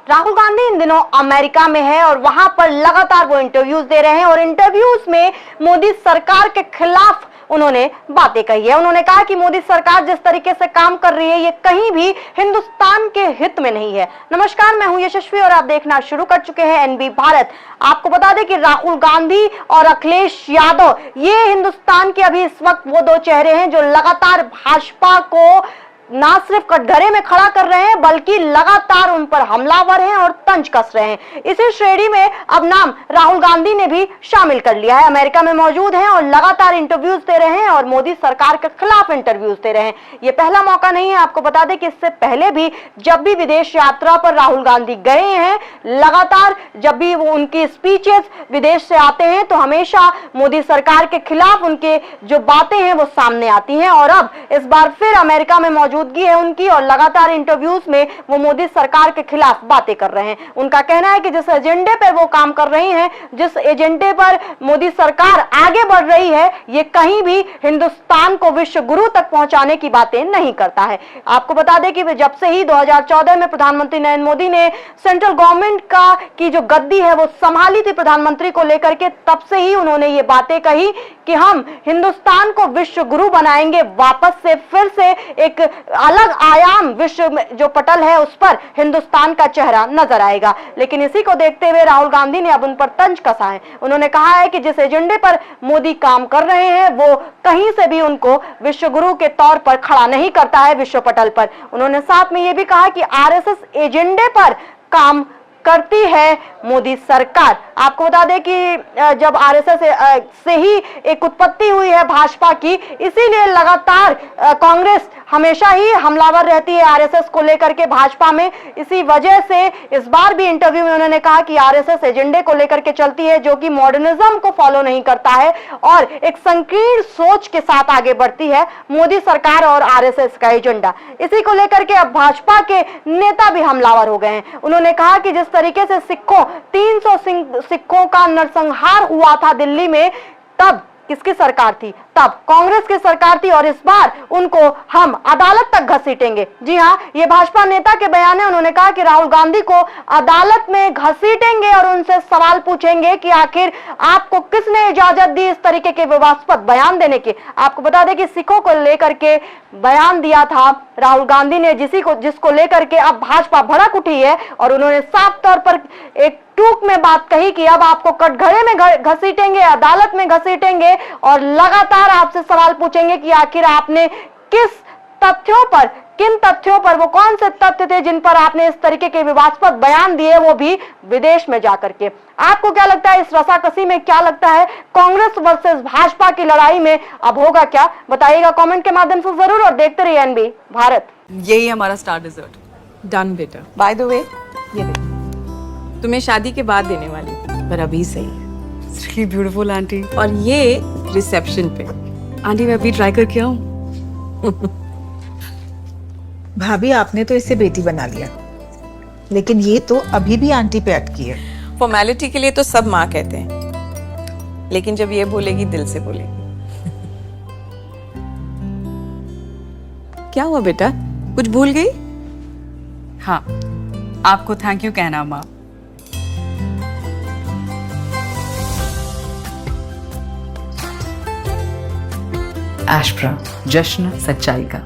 राहुल गांधी इन दिनों अमेरिका में है और वहां पर लगातार वो इंटरव्यूज दे रहे हैं और इंटरव्यूज में मोदी सरकार के खिलाफ उन्होंने बातें कही है। उन्होंने कहा कि मोदी सरकार जिस तरीके से काम कर रही है ये कहीं भी हिंदुस्तान के हित में नहीं है। नमस्कार, मैं हूं यशस्वी और आप देखना शुरू कर चुके हैं एनबी भारत। आपको बता दें कि राहुल गांधी और अखिलेश यादव ये हिंदुस्तान के अभी इस वक्त वो दो चेहरे हैं जो लगातार भाजपा को ना सिर्फ कटघरे में खड़ा कर रहे हैं बल्कि लगातार उन पर हमलावर हैं और तंज कस रहे हैं। इसी श्रेणी में अब नाम राहुल गांधी ने भी शामिल कर लिया है। अमेरिका में मौजूद हैं और लगातार इंटरव्यूज दे रहे हैं और मोदी सरकार के खिलाफ इंटरव्यूज दे रहे हैं। ये पहला मौका नहीं है। आपको बता दें कि इससे पहले भी जब भी विदेश यात्रा पर राहुल गांधी गए हैं, लगातार जब भी वो उनकी स्पीचेस विदेश से आते हैं तो हमेशा मोदी सरकार के खिलाफ उनके जो बातें हैं वो सामने आती हैं। और अब इस बार फिर अमेरिका में मौजूदगी है उनकी और लगातार इंटरव्यूज में वो मोदी सरकार के खिलाफ बातें कर रहे हैं। उनका कहना है कि जिस एजेंडे पर वो काम कर रही हैं, जिस एजेंडे पर मोदी सरकार आगे बढ़ रही है, ये कहीं भी हिंदुस्तान को विश्व गुरु तक पहुंचाने की बातें नहीं करता है। आपको बता दें कि जब से ही 2014 में प्रधानमंत्री नरेंद्र मोदी ने सेंट्रल गवर्नमेंट की जो गद्दी है वो संभाली थी प्रधानमंत्री को लेकर के, तब से ही उन्होंने ये बातें कही कि हम हिंदुस्तान को विश्व गुरु बनाएंगे। वापस से फिर से एक अलग आयाम विश्व में जो पटल है उस पर हिंदुस्तान का चेहरा नजर आएगा। लेकिन इसी को देखते हुए राहुल गांधी ने अब उन पर तंज कसा है। उन्होंने कहा है कि जिस एजेंडे पर मोदी काम कर रहे हैं वो कहीं से भी उनको विश्व गुरु के तौर पर खड़ा नहीं करता है विश्व पटल पर। उन्होंने साथ में यह भी कहा कि आरएसएस एजेंडे पर काम करती है मोदी सरकार। आपको बता दें कि जब आरएसएस से ही एक उत्पत्ति हुई है भाजपा की, इसीलिए लगातार कांग्रेस हमेशा ही हमलावर रहती है आरएसएस को लेकर के भाजपा में। इसी वजह से इस बार भी इंटरव्यू में उन्होंने कहा कि आरएसएस एजेंडे को लेकर के चलती है जो कि मॉडर्निज्म को फॉलो नहीं करता है और एक संकीर्ण सोच के साथ आगे बढ़ती है मोदी सरकार और आरएसएस का एजेंडा। इसी को लेकर के अब भाजपा के नेता भी हमलावर हो गए हैं। उन्होंने कहा कि जिस तरीके से 300 सिखों का नरसंहार हुआ था दिल्ली में, तब किसकी सरकार थी? तब कांग्रेस की सरकार थी और इस बार उनको हम अदालत तक घसीटेंगे। जी हां, ये भाजपा नेता के बयान है। उन्होंने कहा कि राहुल गांधी को अदालत में घसीटेंगे और उनसे सवाल पूछेंगे कि आखिर आपको किसने इजाजत दी इस तरीके के विवादास्पद बयान देने की। आपको बता दें कि सिखों को लेकर के बयान दिया था राहुल गांधी ने, जिसको लेकर के अब भाजपा भड़क उठी है और उन्होंने साफ तौर पर एक टूक में बात कही कि अब आपको कटघरे में घसीटेंगे, अदालत में घसीटेंगे और लगातार आपसे सवाल पूछेंगे कि आखिर आपने किस तथ्यों पर, किन तथ्यों पर, वो कौन से तथ्य थे जिन पर आपने इस तरीके के विवादास्पद बयान दिए, वो भी विदेश में जाकर के। आपको क्या लगता है इस रसाकसी में? क्या लगता है कांग्रेस वर्सेस भाजपा की लड़ाई में अब होगा क्या? बताइएगा कमेंट के माध्यम से जरूर और देखते रहिए एनबी भारत। यही हमारा स्टार डिजर्ट डन बेटा। बाय द वे, ये देखो तुम्हें शादी के बाद देने वाली थी, पर अभी सही है। It's really beautiful aunty. और ये रिसेप्शन पे आंटी मैं अभी ट्राई करके आऊं। भाभी आपने तो इसे बेटी बना लिया, लेकिन ये तो अभी भी आंटी पे अटकी है। फॉर्मेलिटी के लिए तो सब माँ कहते हैं, लेकिन जब ये बोलेगी दिल से बोलेगी। क्या हुआ बेटा, कुछ भूल गई? हाँ, आपको थैंक यू कहना माँ। एशप्रा, जश्न सच्चाई का।